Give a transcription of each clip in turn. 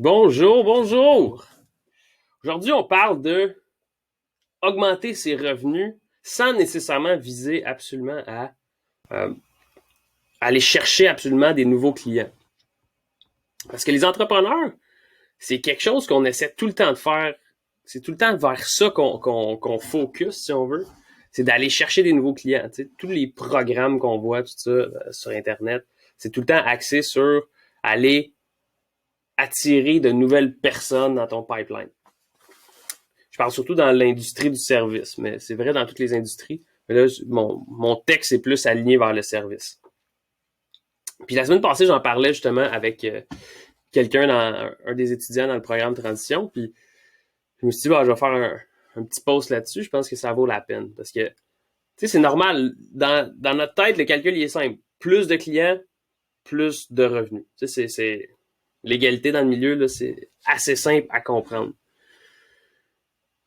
Bonjour, bonjour! Aujourd'hui, on parle de augmenter ses revenus sans nécessairement viser absolument à euh, aller chercher absolument des nouveaux clients. Parce que les entrepreneurs, c'est quelque chose qu'on essaie tout le temps de faire. C'est tout le temps vers ça qu'on focus, si on veut. C'est d'aller chercher des nouveaux clients. Tu sais, tous les programmes qu'on voit, tout ça, sur Internet, c'est tout le temps axé sur aller attirer de nouvelles personnes dans ton pipeline. Je parle surtout dans l'industrie du service, mais c'est vrai dans toutes les industries. Mais là, mon texte est plus aligné vers le service. Puis la semaine passée, j'en parlais justement avec quelqu'un, un des étudiants dans le programme Transition. Puis je me suis dit, bah, je vais faire un petit post là-dessus. Je pense que ça vaut la peine. Parce que, tu sais, c'est normal. Dans notre tête, le calcul, il est simple. Plus de clients, plus de revenus. Tu sais, c'est l'égalité dans le milieu, là, c'est assez simple à comprendre.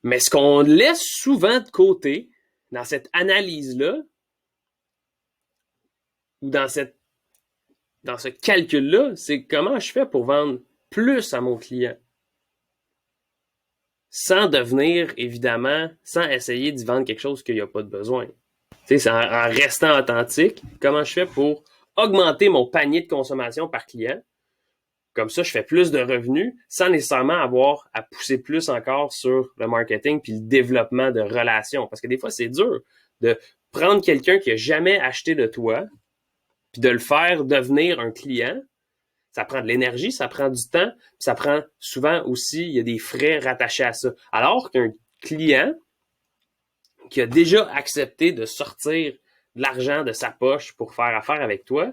Mais ce qu'on laisse souvent de côté dans cette analyse-là, ou dans ce calcul-là, c'est comment je fais pour vendre plus à mon client. Sans devenir, évidemment, sans essayer d'y vendre quelque chose qu'il n'y a pas de besoin. Tu sais, c'est en restant authentique, comment je fais pour augmenter mon panier de consommation par client. Comme ça, je fais plus de revenus sans nécessairement avoir à pousser plus encore sur le marketing puis le développement de relations. Parce que des fois, c'est dur de prendre quelqu'un qui n'a jamais acheté de toi puis de le faire devenir un client. Ça prend de l'énergie, ça prend du temps, puis ça prend souvent aussi, il y a des frais rattachés à ça. Alors qu'un client qui a déjà accepté de sortir de l'argent de sa poche pour faire affaire avec toi,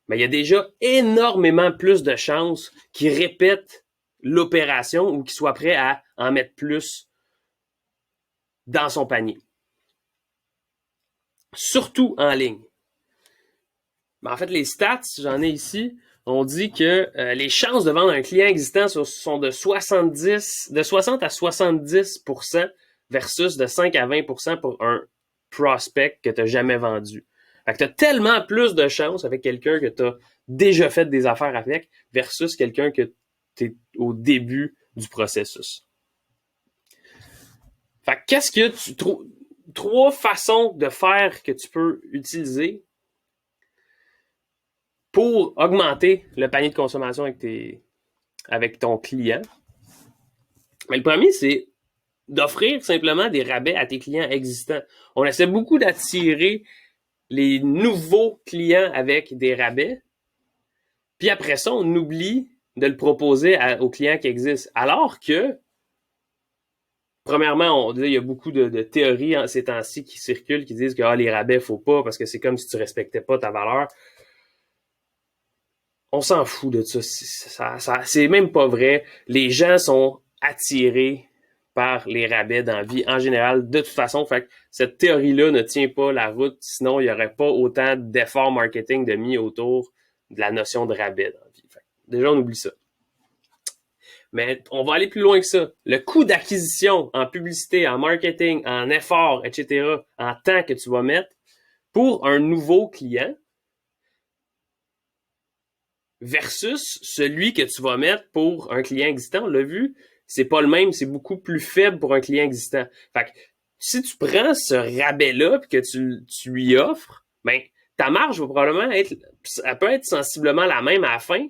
mais il y a déjà énormément plus de chances qu'il répète l'opération ou qu'il soit prêt à en mettre plus dans son panier. Surtout en ligne. Mais en fait, les stats, j'en ai ici, on dit que les chances de vendre un client existant sont de 60 à 70% versus de 5 à 20% pour un prospect que tu n'as jamais vendu. Fait que tu as tellement plus de chances avec quelqu'un que tu as déjà fait des affaires avec versus quelqu'un que tu es au début du processus. Fait que qu'est-ce que tu trouves? Trois façons de faire que tu peux utiliser pour augmenter le panier de consommation avec ton client. Mais le premier, c'est d'offrir simplement des rabais à tes clients existants. On essaie beaucoup d'attirer les nouveaux clients avec des rabais. Puis après ça, on oublie de le proposer aux clients qui existent. Alors que, premièrement, il y a beaucoup de théories ces temps-ci qui circulent, qui disent que les rabais, faut pas, parce que c'est comme si tu respectais pas ta valeur. On s'en fout de ça. C'est même pas vrai. Les gens sont attirés par les rabais dans la vie en général. De toute façon, fait que cette théorie-là ne tient pas la route. Sinon, il n'y aurait pas autant d'efforts marketing de mis autour de la notion de rabais dans la vie. Fait que déjà, on oublie ça. Mais on va aller plus loin que ça. Le coût d'acquisition en publicité, en marketing, en efforts, etc., en temps que tu vas mettre pour un nouveau client, versus celui que tu vas mettre pour un client existant. On l'a vu, c'est pas le même, c'est beaucoup plus faible pour un client existant. Fait que si tu prends ce rabais-là et que tu lui offres, ben ta marge va probablement être, elle peut être sensiblement la même à la fin,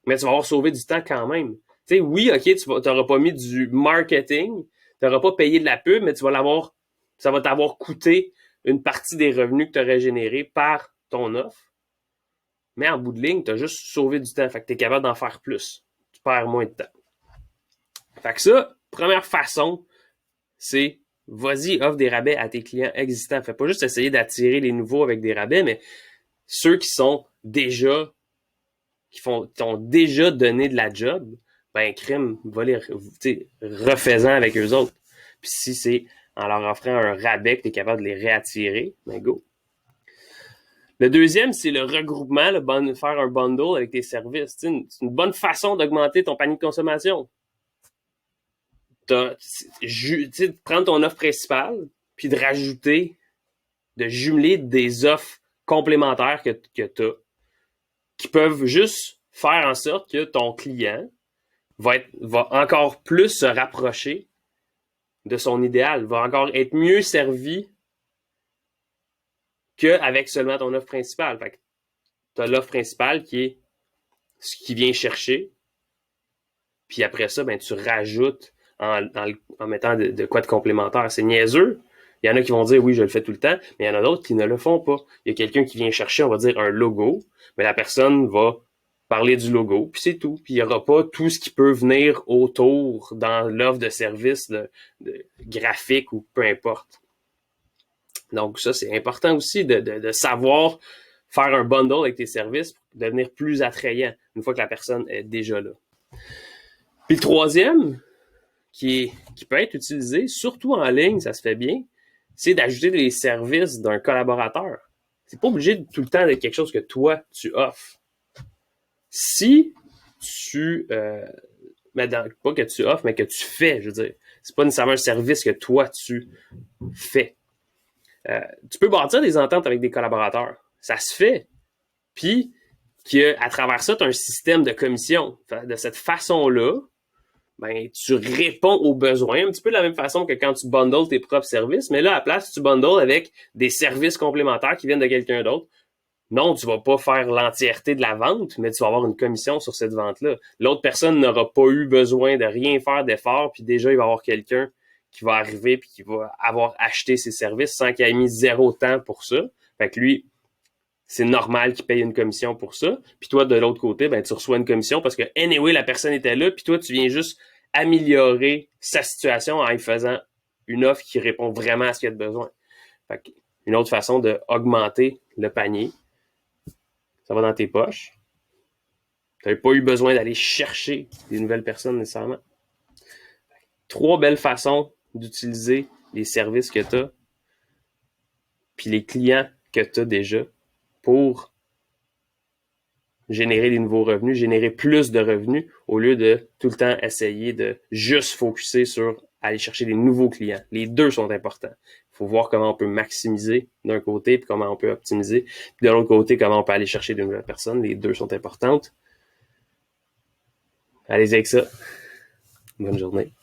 mais tu vas avoir sauvé du temps quand même. Tu sais, oui, ok, tu n'auras pas mis du marketing, tu n'auras pas payé de la pub, mais tu vas l'avoir, ça va t'avoir coûté une partie des revenus que tu aurais générés par ton offre. Mais en bout de ligne, tu as juste sauvé du temps. Fait que tu es capable d'en faire plus. Tu perds moins de temps. Fait que ça, première façon, c'est vas-y, offre des rabais à tes clients existants. Fais pas juste essayer d'attirer les nouveaux avec des rabais, mais ceux qui sont déjà, t'ont déjà donné de la job, ben, crime, va les, refaisant avec eux autres. Puis si c'est en leur offrant un rabais que tu es capable de les réattirer, ben go. Le deuxième, c'est le regroupement, faire un bundle avec tes services. C'est une bonne façon d'augmenter ton panier de consommation. Prendre ton offre principale, puis de rajouter, de jumeler des offres complémentaires que tu as, qui peuvent juste faire en sorte que ton client, va encore plus se rapprocher de son idéal, va encore être mieux servi qu'avec seulement ton offre principale. Fait que tu as l'offre principale qui est ce qui vient chercher, puis après ça, ben, tu rajoutes en mettant de quoi de complémentaire. C'est niaiseux. Il y en a qui vont dire oui, je le fais tout le temps, mais il y en a d'autres qui ne le font pas. Il y a quelqu'un qui vient chercher, on va dire, un logo, mais la personne va parler du logo, puis c'est tout. Puis il n'y aura pas tout ce qui peut venir autour dans l'offre de service de graphique ou peu importe. Donc ça, c'est important aussi de savoir faire un bundle avec tes services pour devenir plus attrayant une fois que la personne est déjà là. Puis le troisième, qui peut être utilisé, surtout en ligne, ça se fait bien, c'est d'ajouter les services d'un collaborateur. C'est pas obligé de tout le temps d'être quelque chose que toi, tu offres. Si tu... pas que tu offres, mais que tu fais, je veux dire. C'est pas nécessairement un service que toi, tu fais. Tu peux bâtir des ententes avec des collaborateurs. Ça se fait. Puis, qu'à travers ça, tu as un système de commission. De cette façon-là, ben, tu réponds aux besoins un petit peu de la même façon que quand tu bundles tes propres services. Mais là, à la place, tu bundles avec des services complémentaires qui viennent de quelqu'un d'autre. Non, tu vas pas faire l'entièreté de la vente, mais tu vas avoir une commission sur cette vente-là. L'autre personne n'aura pas eu besoin de rien faire d'effort, puis déjà, il va y avoir quelqu'un qui va arriver puis qui va avoir acheté ses services sans qu'il ait mis zéro temps pour ça. Fait que lui, c'est normal qu'il paye une commission pour ça. Puis toi, de l'autre côté, ben, tu reçois une commission parce que, anyway, la personne était là, puis toi, tu viens juste améliorer sa situation en lui faisant une offre qui répond vraiment à ce qu'il y a de besoin. Fait que, une autre façon d'augmenter le panier, ça va dans tes poches. Tu n'avais pas eu besoin d'aller chercher des nouvelles personnes nécessairement. 3 belles façons d'utiliser les services que tu as puis les clients que tu as déjà pour générer des nouveaux revenus, générer plus de revenus au lieu de tout le temps essayer de juste focuser sur aller chercher des nouveaux clients. Les deux sont importants. Il faut voir comment on peut maximiser d'un côté puis comment on peut optimiser. Puis de l'autre côté, comment on peut aller chercher de nouvelles personnes. Les deux sont importantes. Allez-y avec ça. Bonne journée.